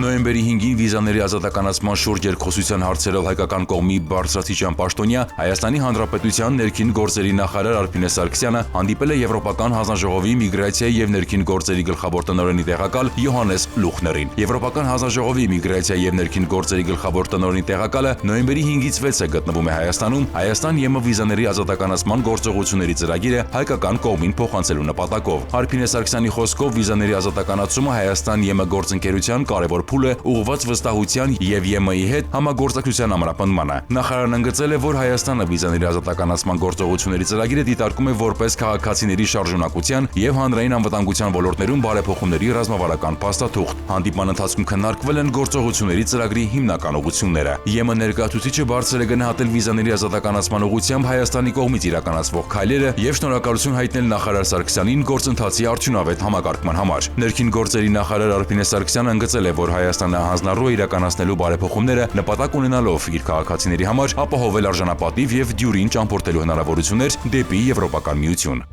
Նոյեմբերի 5-ին վիզաների ազատականացման շուրջ երկխոսության հարցերով հայկական կողմի բարձրաստիճան պաշտոնյա Հայաստանի Հանրապետության ներքին գործերի նախարար Արփինե Սարգսյանը հանդիպել է Եվրոպական հանձնաժողովի միգրացիայի եւ ներքին գործերի գլխավոր տնօրենի տեղակալ Յոհաննես Լուխներին։ Եվրոպական հանձնաժողովի միգրացիայի եւ ներքին գործերի գլխավոր տնօրենի տեղակալը նոյեմբերի 5-ից 6-ը գտնվում է Հայաստանում Հայաստան-ԵՄ վիզաների ազատականացման գործողությունների ծրագիրը հայկական կողմին փոխանցելու նպատակով։ Արփինե Սարգսյանի խոսքով վիզաների ազատականացումը Հայաստան-ԵՄ գործընկերության կարևոր փուլ է ուղղված վստահության եւ ԵՄ-ի հետ համագործակցության ամրապնդմանը։ Նախարարն ընդգծել է, որ Հայաստանը վիզաների ազատականացման գործողությունների ծրագիրը դիտարկում է որպես քաղաքացիների շարժունակության եւ հանրային անվտանգության ոլորտներում բարեփոխումների ռազմավարական փաստաթուղթ։ Հանդիպման ընթացքում քննարկվել են գործողությունների ծրագրի հիմնական ուղղությունները։ ԵՄ ներկայացուցիչը բարձր է գնահատել վիզաների ազատականացման ուղղությամբ Հայաստանի կողմից իրականացվող քայլերը եւ շնորհակալություն հայտնել նախարար Սարգսյանին գործընթացի արդյունավետ համակարգման համար։ Ներքին գործերի նախարար Արփինե Սարգսյանը ընդգծել է, որ Հայաստանը հանձնառու է իրականացնելու բարեփոխումները նպատակ ունենալով իր քաղաքացիների համար ապահովել արժանապատիվ եւ դյուրին ճամփորդելու հնարավորություններ դեպի Եվրոպական միություն։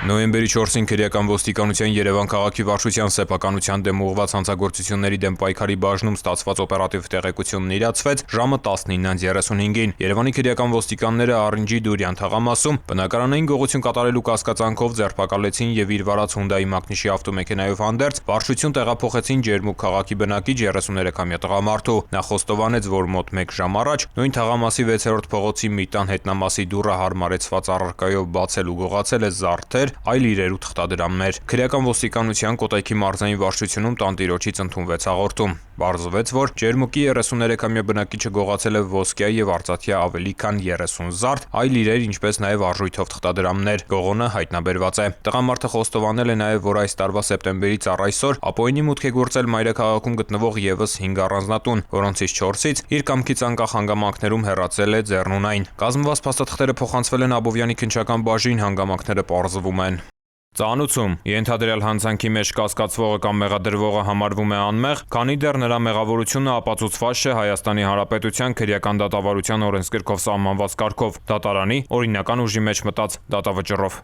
Նոյեմբերի 4-ին քրեական ոստիկանության Երևան քաղաքի վարչության սեփականության դեմ ուղղված հանցագործությունների դեմ պայքարի բաժնում ստացված օպերատիվ տեղեկությունն իրացվեց ժամը 19:35-ին։ Երևանի քրեական ոստիկանները Արինջի Դուրյան թաղամասում բնակարանային գողություն կատարելու կասկածանքով ձերբակալեցին եւ իր վարած Hyundai Մակնիշի ավտոմեքենայով հանդերձ վարչություն տեղափոխեցին Ջերմուկ քաղաքի բնակիչ 33-ամյա տղամարդու։ Նա խոստովանեց, որ մոտ 1 ժամ առաջ նույն թաղամասի 6-րդ փողոցի մի տան հետնամասի դուռը հարմարեցված առարկայով բացել ու գողացել է զարդեր, այլ իրեր ու թղթադրամներ։ Քրեական ոստիկանության Կոտայքի մարզային վարչությունում տանտիրոջից ընդունվեց հաղորդում։ Պարզվեց, որ Ջերմուկի 33-ամյա բնակիչը գողացել է ոսկյա եւ արծաթյա ավելի քան 30 զարդ, այլ իրեր, ինչպես նաեւ արժույթով թղթադրամներ։ Գողոնը հայտնաբերված է։ Տղամարդը խոստովանել է նաեւ, որ այս տարվա սեպտեմբերից առ այսօր ապօրինի մուտք է գործել մայրաքաղաքում գտնվող եւս 5 առանձնատուն, որոնցից 4-ից իր կամքից անկախ հանգամանքներում հեռացել է ձեռնունայն։ Կազմված փաստաթղթերը փոխանցվել են Աբովյանի քննչական բաժին, հանգամանքները պարզվում են։ Ծանուցում ենթադրյալ հանցանքի մեջ կասկածվողը կամ մեղադրվողը համարվում է անմեղ, քանի դեռ նրա մեղավորությունը ապացուցված չէ Հայաստանի Հանրապետության քրեական դատավարության օրենսգրքով սահմանված կարգով, դատարանի օրինական ուժի մեջ մտած դատավճռով։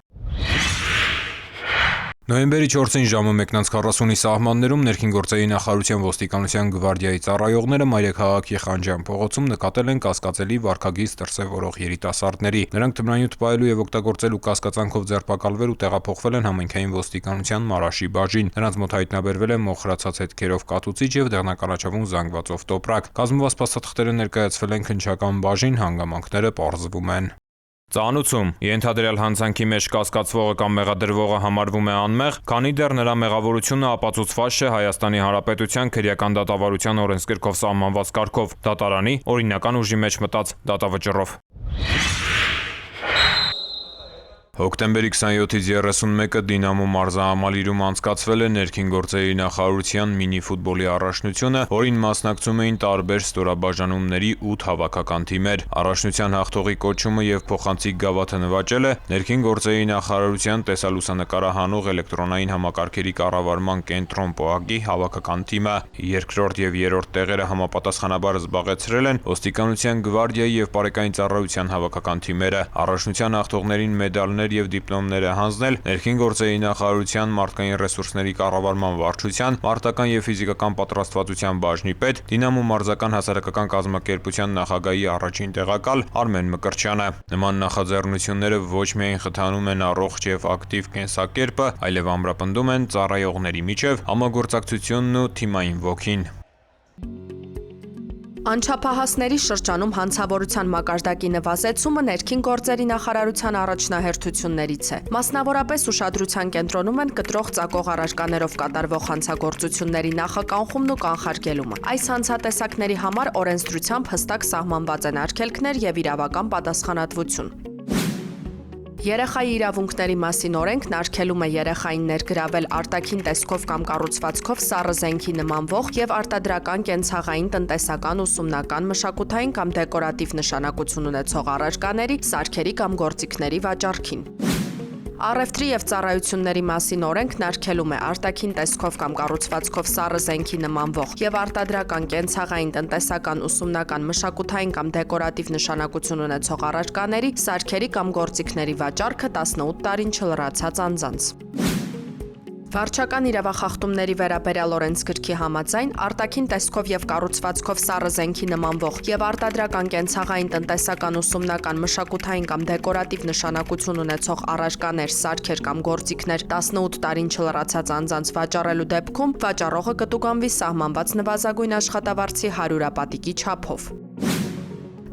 Նոյեմբերի 4-ին ժամը 1:40-ի սահմաններում ներքին գործերի նախարարության ոստիկանության գվարդիայի ծառայողները Մայրաքաղաքի Խանջյան փողոցում նկատել են կասկածելի վարքագիծ դրսևորող երիտասարդների։ Նրանք թմրանյութ պահելու եւ օգտագործելու կասկածանքով ձերբակալվել ու տեղափոխվել են համայնքային ոստիկանության Մարաշի բաժին։ Նրանց մոտ հայտնաբերվել է մոխրացած հետքերով կատուցիչ եւ դեղնակալաչավուն զանգվածով տոպրակ։ Կազմված փաստաթղթերը ներկայացվել են քննչական բաժին, հանգամանքները պարզվում են։ Ծանուցում ենթադրյալ հանցանքի մեջ կասկածվողը կամ մեղադրվողը համարվում է անմեղ, քանի դեռ նրա մեղավորությունը ապացուցված չէ Հայաստանի Հանրապետության քրեական դատավարության օրենսգրքով սահմանված կարգով, դատարանի օրինական ուժի մեջ մտած դատավճռով։ Հոկտեմբերի 27-ից 31-ը Դինամո մարզահամալիրում անցկացվել է ներքին գործերի նախարարության մինի ֆուտբոլի առաջնությունը, որին մասնակցում էին տարբեր ստորաբաժանումների 8 հավաքական թիմեր։ Առաջնության հաղթողի կոչումը եւ փոխանցիկ գավաթը նվաճել է ներքին գործերի նախարարության տեսալուսանկարահանող էլեկտրոնային համակարգերի կառավարման կենտրոն ՊՕԱԿ-ի հավաքական թիմը։ Երկրորդ եւ երրորդ տեղերը համապատասխանաբար զբաղեցրել են ոստիկանության գվարդիայի եւ բարեկային ծառայության հավաքական թիմերը։ Առաջնության հաղթողներին մեդալներ եւ դիպլոմներ է հանձնել ներքին գործերի նախարարության մարդկային ռեսուրսների կառավարման վարչության մարտական եւ ֆիզիկական պատրաստվածության բաժնի պետ Դինամո մարզական հասարակական կազմակերպության նախագահի առաջին տեղակալ Արմեն Մկրտչյանը։ Նման նախաձեռնությունները ոչ միայն խթանում են առողջ եւ ակտիվ կենսակերպը, այլև ամրապնդում են ծառայողների միջև համագործակցությունն ու թիմային ոգին։ Անչափահասների շրջանում հանցավորության մակարդակի նվազեցումը ներքին գործերի նախարարության առաջնահերթություններից է։ Մասնավորապես ուշադրության կենտրոնում են կտրող ծակող առարկաներով կատարվող հանցագործությունների նախականխումն ու կանխարգելումը։ Այս հանցատեսակների համար օրենսդրությամբ հստակ սահմանված են արգելքներ եւ իրավական պատասխանատվություն։ Երեխայի իրավունքների մասին օրենքն արգելում է երեխային ներգրավել արտաքին տեսքով կամ կառուցվածքով սառը զենքի նմանվող եւ արտադրական կենցաղային, տնտեսական, ուսումնական, մշակութային կամ դեկորատիվ նշանակություն ունեցող առարկաների, սարքերի կամ գործիքների վաճառքին։ Առևտրի եւ ծառայությունների մասին օրենքն արգելում է արտաքին տեսքով կամ կառուցվածքով սառը զենքի նմանվող եւ արտադրական, կենցաղային, տնտեսական, ուսումնական, մշակութային կամ դեկորատիվ նշանակություն ունեցող առարկաների, սարքերի կամ գործիքների վաճառքը 18 տարին չլրացած անձանց։ Վարչական իրավախախտումների վերաբերյալ օրենսգրքի համաձայն արտաքին տեսքով եւ կառուցվածքով սառը զենքի նմանվող եւ արտադրական, կենցաղային, տնտեսական, ուսումնական, մշակութային կամ դեկորատիվ նշանակություն ունեցող առարկաներ, սարքեր կամ գործիքներ 18 տարին չլրացած անձանց վաճառելու դեպքում վաճառողը կտուգանվի սահմանված նվազագույն աշխատավարձի 100-ապատիկի չափով։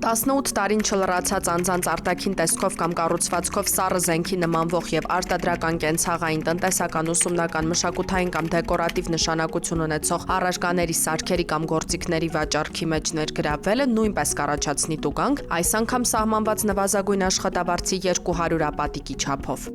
18 տարին չլրացած անձանց արտաքին տեսքով կամ կառուցվածքով սառը զենքի նմանվող եւ արտադրական, կենցաղային, տնտեսական, ուսումնական, մշակութային կամ դեկորատիվ նշանակություն ունեցող առարկաների, սարքերի կամ գործիքների վաճառքի մեջ ներգրավվելը նույնպես կառաջացնի տուգանք, այս անգամ սահմանված նվազագույն աշխատավարձի 200-ապատիկի չափով։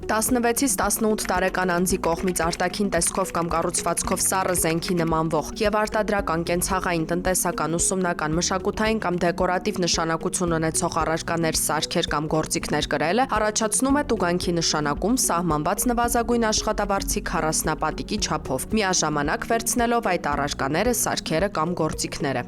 16-ից 18 տարեկան անձի կողմից արտաքին տեսքով կամ կառուցվածքով սառը զենքի նմանվող եւ արտադրական, կենցաղային, տնտեսական, ուսումնական, մշակութային կամ դեկորատիվ նշանակություն ունեցող առարկաներ, սարքեր կամ գործիքներ կրելը առաջացնում է տուգանքի նշանակում սահմանված նվազագույն աշխատավարձի 40-ապատիկի չափով, միաժամանակ վերցնելով այդ առարկաները, սարքերը կամ գործիքները։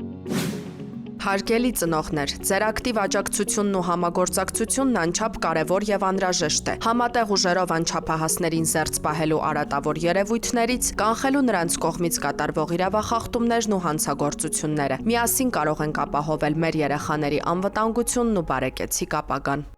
Հարգելի ծնողներ, ձեր ակտիվ աջակցությունն ու համագործակցությունն անչափ կարևոր եւ անհրաժեշտ է։ Համատեղ ուժերով անչափահասներին զերծ պահելու արատավոր երևույթներից, կանխելու նրանց կողմից կատարվող իրավախախտումներն ու հանցագործությունները։ Միասին կարող ենք ապահովել մեր երեխաների անվտանգությունն ու բարեկեցիկ ապագան։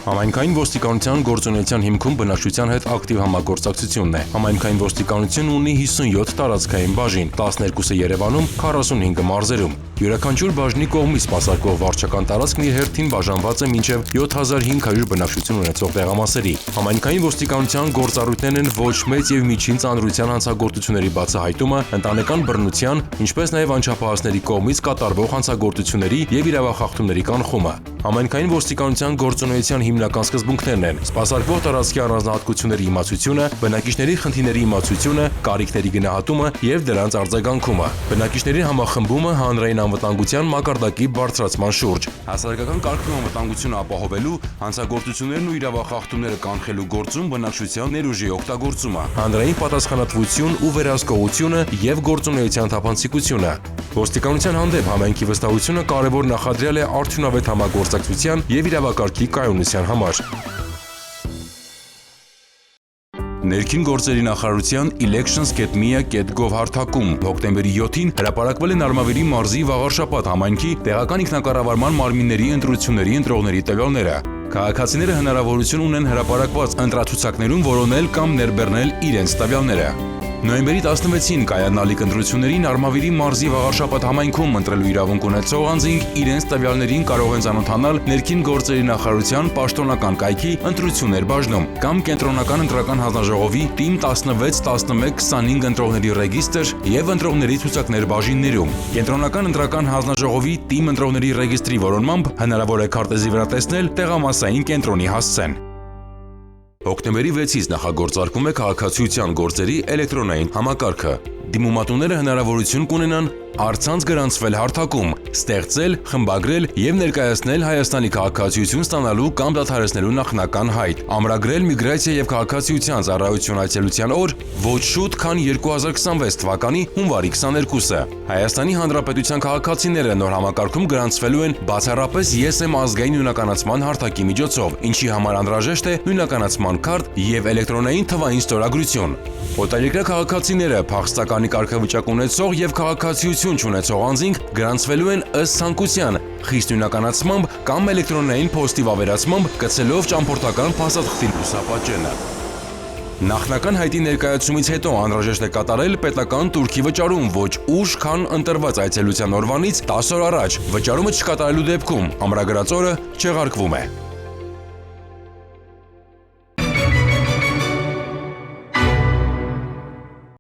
Համայնքային ոստիկանության գործունեության հիմքում բնակչության հետ ակտիվ համագործակցությունն է։ Համայնքային ոստիկանությունն ունի 57 տարածքային բաժին, 12-ը Երևանում, 45-ը մարզերում։ Յուրաքանչյուր բաժնի կողմից սպասարկող վարչական տարածքն իր հերթին բաժանված է մինչև 7500 բնակչություն ունեցող տեղամասերի։ Համայնքային ոստիկանության գործառույթներն են ոչ մեծ եւ միջին ծանրության հանցագործությունների բացահայտումը, ընտանեկան բռնության, ինչպես նաեւ անչափահասների կողմից կատարվող հանցագործությունների եւ իրավախախտումների կանխումը։ Համայնքային ոստիկանության գործունեության հիմնական սկզբունքներն են սպասարկվող տարածքի առանձնահատկությունների իմացությունը, բնակիչների խնդիրների իմացությունը, կարիքների գնահատումը եւ դրանց արձագանքումը, բնակիչների համախմբումը հանրային անվտանգության մակարդակի բարձրացման շուրջ, հասարակական կարգն ու անվտանգությունը ապահովելու, հանցագործություններն ու իրավախախտումները կանխելու գործում բնակչության ներուժի օգտագործումը, հանրային պատասխանատվություն ու վերահսկողությունը եւ գործունեության թափանցիկությունը։ Ոստիկանության հանդեպ համայնքի վստահությունը կարևոր նախադրյալ է արդյունավետ համագործակցության եւ իրավակարգի կայունության համար։ Ներքին գործերի նախարարության elections.mia.gov հարթակում հոկտեմբերի 7-ին հրապարակվել են Արմավիրի մարզի Վաղարշապատ համայնքի տեղական ինքնակառավարման մարմինների ընտրությունների ընտրողների տվյալները։ Քաղաքացիները հնարավորություն ունեն հրապարակված ընտրացուցակներում որոնել կամ ներբեռնել իրենց տվյալները։ Նոյեմբերի 16-ին կայանալիք ընտրություններին Արմավիրի մարզի Վաղարշապատ համայնքում ընտրելու իրավունք ունեցող անձինք իրենց տվյալներին կարող են ծանոթանալ ներքին գործերի նախարարության պաշտոնական կայքի ընտրություններ բաժնում կամ կենտրոնական ընտրական հանձնաժողովի թիմ 16-11-25 ընտրողների ռեգիստր եւ ընտրողների ցուցակներ բաժիններում։ Կենտրոնական ընտրական հանձնաժողովի թիմ ընտրողների ռեգիստրի որոնմամբ հնարավոր է քարտեզի վրա տեսնել տեղամասային կենտրոնի հասցեն։ Հոկտեմբերի 6-ից նախագործարկվում է քաղաքացիության գործերի էլեկտրոնային համակարգը։ Դիմումատուները հնարավորություն կունենան առցանց գրանցվել հարթակում, ստեղծել, խմբագրել եւ ներկայացնել Հայաստանի քաղաքացիություն ստանալու կամ դադարեցնելու նախնական հայտ, ամրագրել միգրացիա եւ քաղաքացիության ծառայություն այցելության օր ոչ շուտ, քան 2026 թվականի հունվարի 22-ը։ Հայաստանի Հանրապետության քաղաքացիները նոր համակարգում գրանցվելու են բացառապես ԵՍ ազգային նույնականացման հարթակի միջոցով, ինչի համար անհրաժեշտ է նույնականացման քարտ եւ էլեկտրոնային թվային ստորագրություն։ Օտարերկրյա քաղաքացիները, փախստականի կարգավիճակ ունեցող եւ քաղաքացիություն չունեցող անձինք գրանցվելու են ըստ ցանկության, խիստ նույնականացմամբ կամ էլեկտրոնային փոստի վավերացմամբ կցելով ճամփորդական փաստաթղթի լուսապատճենը։ Նախնական հայտի ներկայացումից հետո անհրաժեշտ է կատարել պետական տուրքի վճարում ոչ ուշ, քան ընտրված այցելության օրվանից 10 օր առաջ։ Վճարումը չկատարելու դեպքում ամրագրած օրը չեղարկվում է։